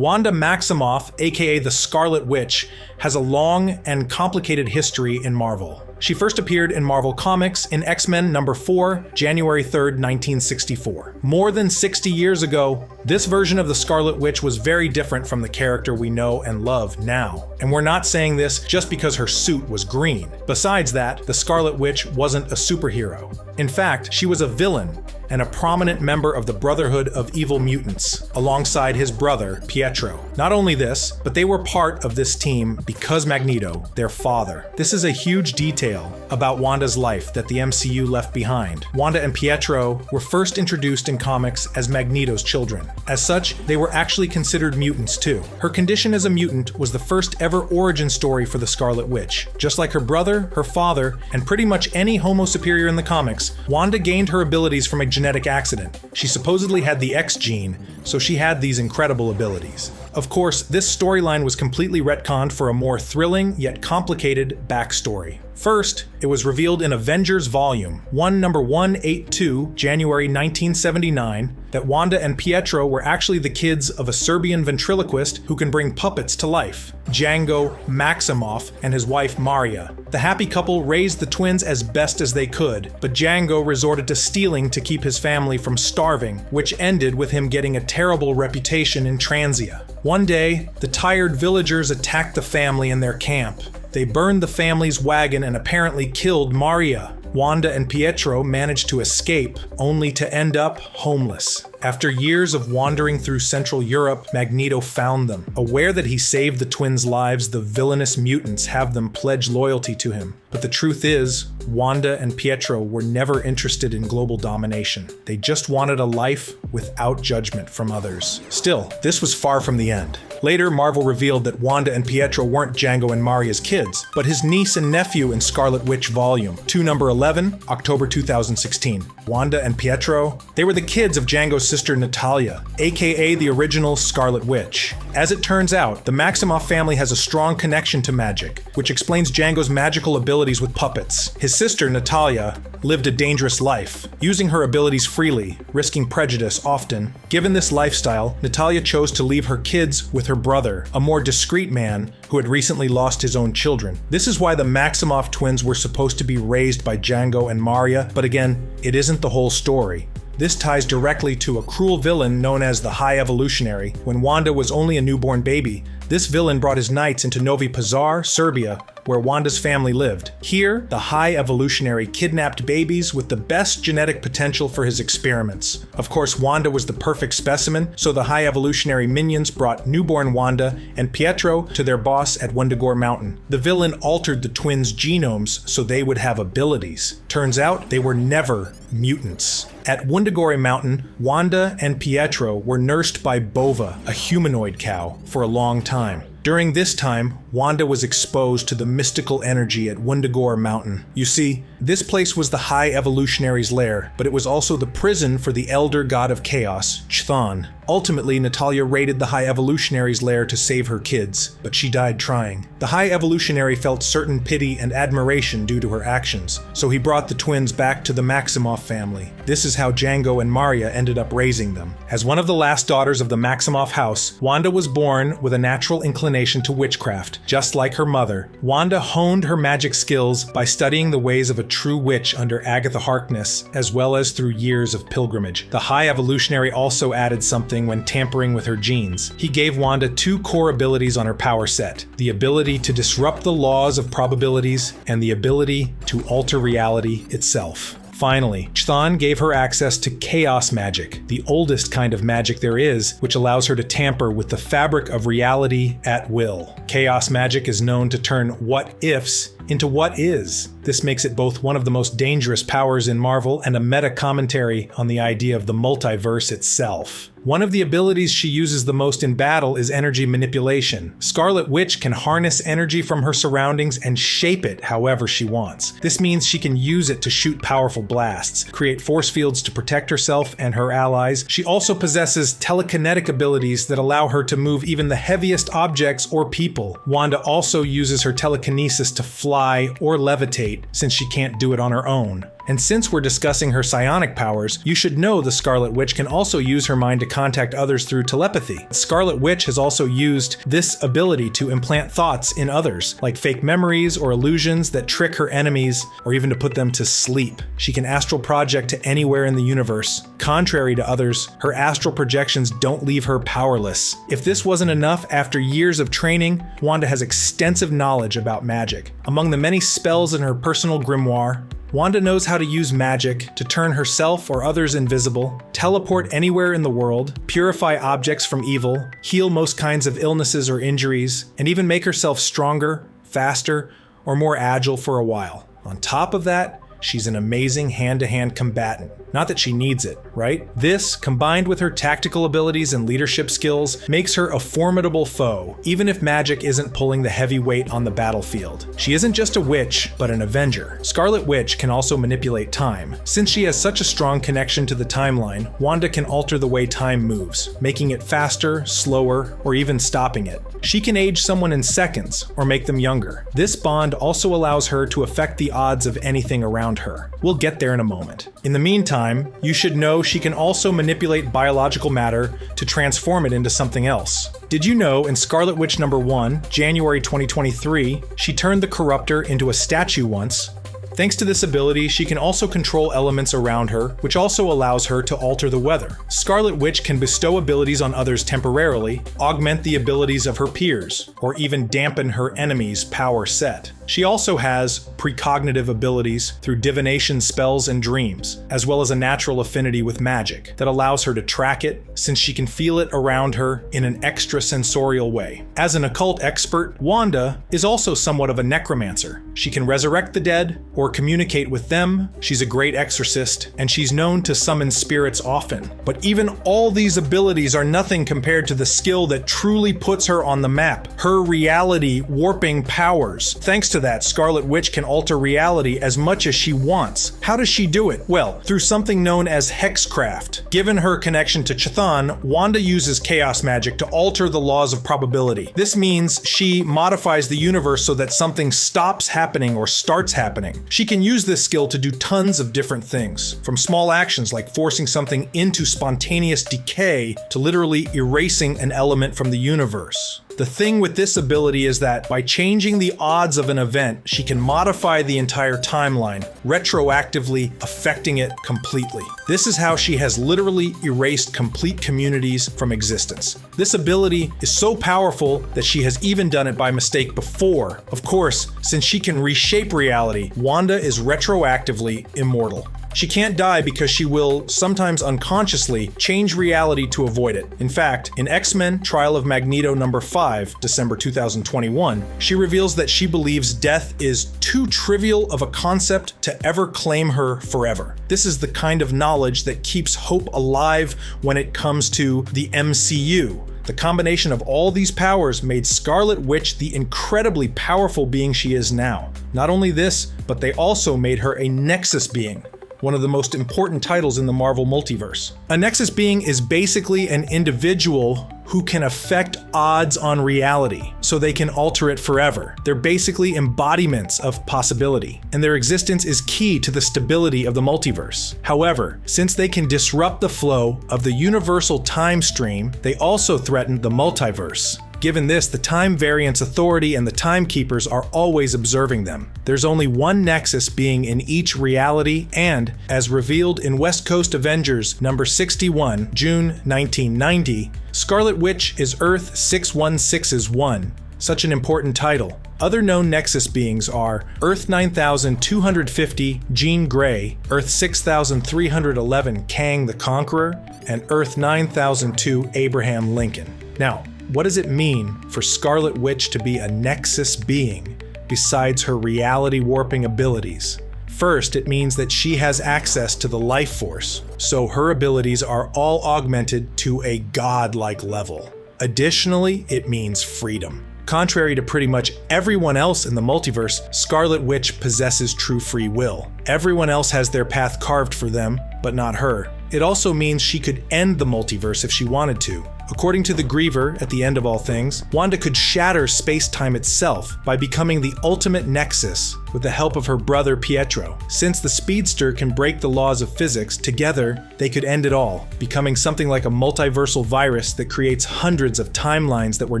Wanda Maximoff, aka the Scarlet Witch, has a long and complicated history in Marvel. She first appeared in Marvel Comics in X-Men number 4, January 3rd, 1964. More than 60 years ago, this version of the Scarlet Witch was very different from the character we know and love now. And we're not saying this just because her suit was green. Besides that, the Scarlet Witch wasn't a superhero. In fact, she was a villain and a prominent member of the Brotherhood of Evil Mutants, alongside his brother, Pietro. Not only this, but they were part of this team because Magneto, their father. This is a huge detail about Wanda's life that the MCU left behind. Wanda and Pietro were first introduced in comics as Magneto's children. As such, they were actually considered mutants too. Her condition as a mutant was the first ever origin story for the Scarlet Witch. Just like her brother, her father, and pretty much any Homo superior in the comics, Wanda gained her abilities from a genetic accident. She supposedly had the X gene, so she had these incredible abilities. Of course, this storyline was completely retconned for a more thrilling yet complicated backstory. First, it was revealed in Avengers Volume 1, number 182, January 1979, that Wanda and Pietro were actually the kids of a Serbian ventriloquist who can bring puppets to life, Wanda Maximoff and his wife Maria. The happy couple raised the twins as best as they could, but Django resorted to stealing to keep his family from starving, which ended with him getting a terrible reputation in Transia. One day, the tired villagers attacked the family in their camp. They burned the family's wagon and apparently killed Maria. Wanda and Pietro managed to escape, only to end up homeless. After years of wandering through Central Europe, Magneto found them. Aware that he saved the twins' lives, the villainous mutants have them pledge loyalty to him. But the truth is, Wanda and Pietro were never interested in global domination. They just wanted a life without judgment from others. Still, this was far from the end. Later, Marvel revealed that Wanda and Pietro weren't Django and Maria's kids, but his niece and nephew in Scarlet Witch Volume 2, number 11, October 2016. Wanda and Pietro, they were the kids of Django's sister Natalia, aka the original Scarlet Witch. As it turns out, the Maximoff family has a strong connection to magic, which explains Django's magical abilities with puppets. His sister Natalia lived a dangerous life, using her abilities freely, risking prejudice often. Given this lifestyle, Natalia chose to leave her kids with her brother, a more discreet man who had recently lost his own children. This is why the Maximoff twins were supposed to be raised by Django and Maria, but again, it isn't the whole story. This ties directly to a cruel villain known as the High Evolutionary. When Wanda was only a newborn baby, this villain brought his knights into Novi Pazar, Serbia, where Wanda's family lived. Here, the High Evolutionary kidnapped babies with the best genetic potential for his experiments. Of course, Wanda was the perfect specimen, so the High Evolutionary minions brought newborn Wanda and Pietro to their boss at Wendigore Mountain. The villain altered the twins' genomes so they would have abilities. Turns out, they were never mutants. At Wendigore Mountain, Wanda and Pietro were nursed by Bova, a humanoid cow, for a long time. During this time, Wanda was exposed to the mystical energy at Wendigore Mountain. You see, this place was the High Evolutionary's lair, but it was also the prison for the elder god of chaos, Chthon. Ultimately, Natalia raided the High Evolutionary's lair to save her kids, but she died trying. The High Evolutionary felt certain pity and admiration due to her actions, so he brought the twins back to the Maximoff family. This is how Django and Maria ended up raising them. As one of the last daughters of the Maximoff house, Wanda was born with a natural inclination to witchcraft. Just like her mother, Wanda honed her magic skills by studying the ways of a true witch under Agatha Harkness, as well as through years of pilgrimage. The High Evolutionary also added something when tampering with her genes. He gave Wanda two core abilities on her power set: the ability to disrupt the laws of probabilities and the ability to alter reality itself. Finally, Chthon gave her access to chaos magic, the oldest kind of magic there is, which allows her to tamper with the fabric of reality at will. Chaos magic is known to turn what-ifs into what is. This makes it both one of the most dangerous powers in Marvel and a meta-commentary on the idea of the multiverse itself. One of the abilities she uses the most in battle is energy manipulation. Scarlet Witch can harness energy from her surroundings and shape it however she wants. This means she can use it to shoot powerful blasts, create force fields to protect herself and her allies. She also possesses telekinetic abilities that allow her to move even the heaviest objects or people. Wanda also uses her telekinesis to fly or levitate, since she can't do it on her own. And since we're discussing her psionic powers, you should know the Scarlet Witch can also use her mind to contact others through telepathy. Scarlet Witch has also used this ability to implant thoughts in others, like fake memories or illusions that trick her enemies, or even to put them to sleep. She can astral project to anywhere in the universe. Contrary to others, her astral projections don't leave her powerless. If this wasn't enough, after years of training, Wanda has extensive knowledge about magic. Among the many spells in her personal grimoire, Wanda knows how to use magic to turn herself or others invisible, teleport anywhere in the world, purify objects from evil, heal most kinds of illnesses or injuries, and even make herself stronger, faster, or more agile for a while. On top of that, she's an amazing hand-to-hand combatant. Not that she needs it, right? This, combined with her tactical abilities and leadership skills, makes her a formidable foe, even if magic isn't pulling the heavy weight on the battlefield. She isn't just a witch, but an Avenger. Scarlet Witch can also manipulate time. Since she has such a strong connection to the timeline, Wanda can alter the way time moves, making it faster, slower, or even stopping it. She can age someone in seconds, or make them younger. This bond also allows her to affect the odds of anything around her. We'll get there in a moment. In the meantime, you should know she can also manipulate biological matter to transform it into something else. Did you know in Scarlet Witch number 1, January 2023, she turned the Corruptor into a statue once? Thanks to this ability, she can also control elements around her, which also allows her to alter the weather. Scarlet Witch can bestow abilities on others temporarily, augment the abilities of her peers, or even dampen her enemy's power set. She also has precognitive abilities through divination spells and dreams, as well as a natural affinity with magic that allows her to track it, since she can feel it around her in an extrasensorial way. As an occult expert, Wanda is also somewhat of a necromancer. She can resurrect the dead or communicate with them. She's a great exorcist, and she's known to summon spirits often. But even all these abilities are nothing compared to the skill that truly puts her on the map: her reality warping powers. Thanks to that, Scarlet Witch can alter reality as much as she wants. How does she do it? Well, through something known as hexcraft. Given her connection to Chthon, Wanda uses chaos magic to alter the laws of probability. This means she modifies the universe so that something stops happening or starts happening. She can use this skill to do tons of different things, from small actions like forcing something into spontaneous decay to literally erasing an element from the universe. The thing with this ability is that by changing the odds of an event, she can modify the entire timeline, retroactively affecting it completely. This is how she has literally erased complete communities from existence. This ability is so powerful that she has even done it by mistake before. Of course, since she can reshape reality, Wanda is retroactively immortal. She can't die because she will, sometimes unconsciously, change reality to avoid it. In fact, in X-Men Trial of Magneto number 5, December 2021, she reveals that she believes death is too trivial of a concept to ever claim her forever. This is the kind of knowledge that keeps hope alive when it comes to the MCU. The combination of all these powers made Scarlet Witch the incredibly powerful being she is now. Not only this, but they also made her a Nexus being, one of the most important titles in the Marvel Multiverse. A Nexus being is basically an individual who can affect odds on reality, so they can alter it forever. They're basically embodiments of possibility, and their existence is key to the stability of the multiverse. However, since they can disrupt the flow of the universal time stream, they also threaten the multiverse. Given this, the Time Variance Authority and the Timekeepers are always observing them. There's only one Nexus being in each reality, and, as revealed in West Coast Avengers number 61, June 1990, Scarlet Witch is Earth 616's one. Such an important title. Other known Nexus beings are Earth 9250 Jean Grey, Earth 6311 Kang the Conqueror, and Earth 9002 Abraham Lincoln. Now, what does it mean for Scarlet Witch to be a Nexus being, besides her reality warping abilities? First, it means that she has access to the life force, so her abilities are all augmented to a godlike level. Additionally, it means freedom. Contrary to pretty much everyone else in the multiverse, Scarlet Witch possesses true free will. Everyone else has their path carved for them, but not her. It also means she could end the multiverse if she wanted to. According to the Griever, at the end of all things, Wanda could shatter space-time itself by becoming the ultimate nexus with the help of her brother Pietro. Since the speedster can break the laws of physics, together they could end it all, becoming something like a multiversal virus that creates hundreds of timelines that were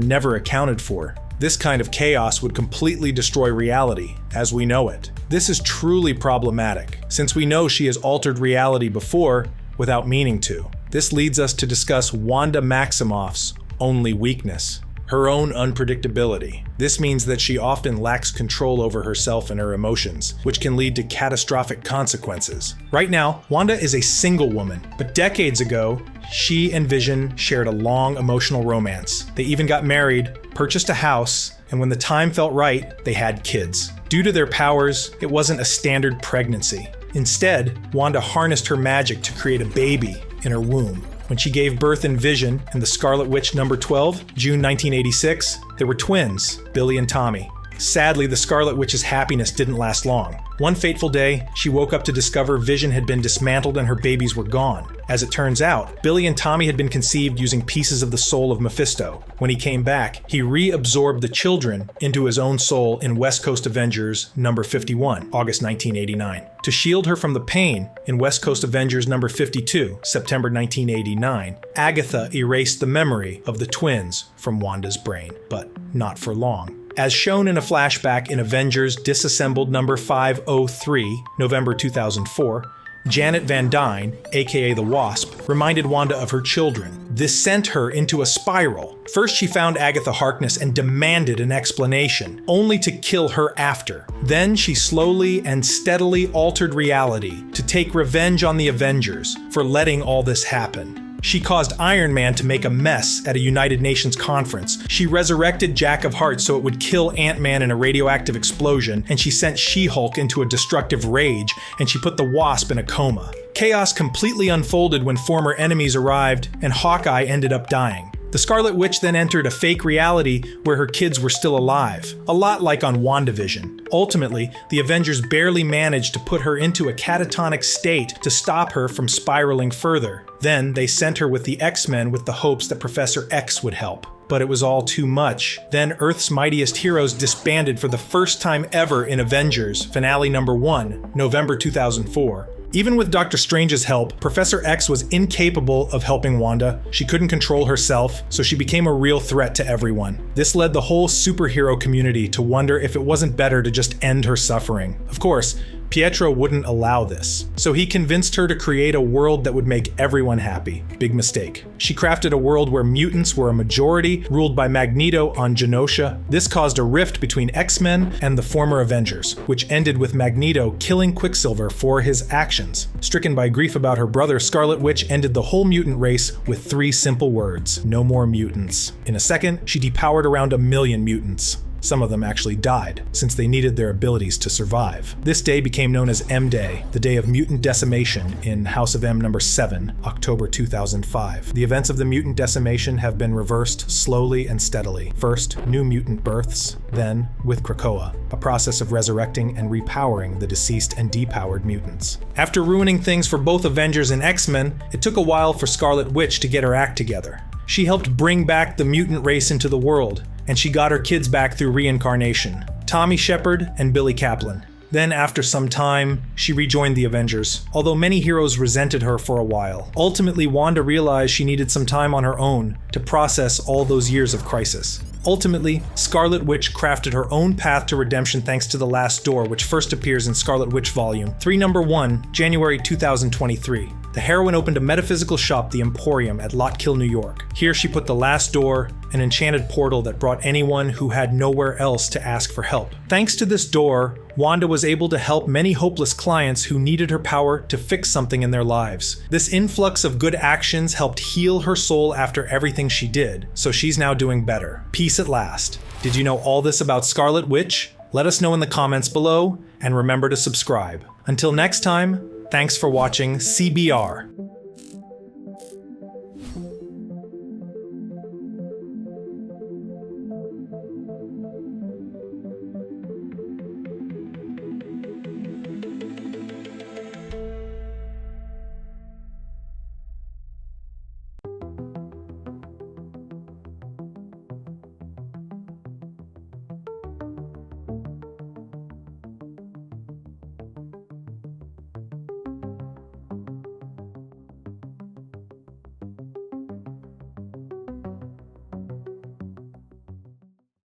never accounted for. This kind of chaos would completely destroy reality as we know it. This is truly problematic, since we know she has altered reality before without meaning to. This leads us to discuss Wanda Maximoff's only weakness: her own unpredictability. This means that she often lacks control over herself and her emotions, which can lead to catastrophic consequences. Right now, Wanda is a single woman, but decades ago, she and Vision shared a long emotional romance. They even got married, purchased a house, and when the time felt right, they had kids. Due to their powers, it wasn't a standard pregnancy. Instead, Wanda harnessed her magic to create a baby in her womb. When she gave birth in Vision and the Scarlet Witch number 12, June 1986, there were twins, Billy and Tommy. Sadly, the Scarlet Witch's happiness didn't last long. One fateful day, she woke up to discover Vision had been dismantled and her babies were gone. As it turns out, Billy and Tommy had been conceived using pieces of the soul of Mephisto. When he came back, he reabsorbed the children into his own soul in West Coast Avengers number 51, August 1989. To shield her from the pain, in West Coast Avengers number 52, September 1989, Agatha erased the memory of the twins from Wanda's brain, but not for long. As shown in a flashback in Avengers Disassembled number 503, November 2004, Janet Van Dyne, aka the Wasp, reminded Wanda of her children. This sent her into a spiral. First, she found Agatha Harkness and demanded an explanation, only to kill her after. Then she slowly and steadily altered reality to take revenge on the Avengers for letting all this happen. She caused Iron Man to make a mess at a United Nations conference. She resurrected Jack of Hearts so it would kill Ant-Man in a radioactive explosion, and she sent She-Hulk into a destructive rage, and she put the Wasp in a coma. Chaos completely unfolded when former enemies arrived, and Hawkeye ended up dying. The Scarlet Witch then entered a fake reality where her kids were still alive, a lot like on WandaVision. Ultimately, the Avengers barely managed to put her into a catatonic state to stop her from spiraling further. Then they sent her with the X-Men with the hopes that Professor X would help. But it was all too much. Then Earth's mightiest heroes disbanded for the first time ever in Avengers, finale number 1, November 2004. Even with Doctor Strange's help, Professor X was incapable of helping Wanda. She couldn't control herself, so she became a real threat to everyone. This led the whole superhero community to wonder if it wasn't better to just end her suffering. Of course, Pietro wouldn't allow this, so he convinced her to create a world that would make everyone happy. Big mistake. She crafted a world where mutants were a majority, ruled by Magneto on Genosha. This caused a rift between X-Men and the former Avengers, which ended with Magneto killing Quicksilver for his actions. Stricken by grief about her brother, Scarlet Witch ended the whole mutant race with 3 simple words: no more mutants. In a second, she depowered around 1 million mutants. Some of them actually died, since they needed their abilities to survive. This day became known as M-Day, the day of mutant decimation in House of M number 7, October 2005. The events of the mutant decimation have been reversed slowly and steadily. First, new mutant births, then, with Krakoa, a process of resurrecting and repowering the deceased and depowered mutants. After ruining things for both Avengers and X-Men, it took a while for Scarlet Witch to get her act together. She helped bring back the mutant race into the world, and she got her kids back through reincarnation, Tommy Shepard and Billy Kaplan. Then, after some time, she rejoined the Avengers, although many heroes resented her for a while. Ultimately, Wanda realized she needed some time on her own to process all those years of crisis. Ultimately, Scarlet Witch crafted her own path to redemption thanks to the Last Door, which first appears in Scarlet Witch Volume 3, number 1, January 2023. The heroine opened a metaphysical shop, the Emporium, at Lottkill, New York. Here she put the Last Door, an enchanted portal that brought anyone who had nowhere else to ask for help. Thanks to this door, Wanda was able to help many hopeless clients who needed her power to fix something in their lives. This influx of good actions helped heal her soul after everything she did, so she's now doing better. Peace at last. Did you know all this about Scarlet Witch? Let us know in the comments below, and remember to subscribe. Until next time, thanks for watching CBR.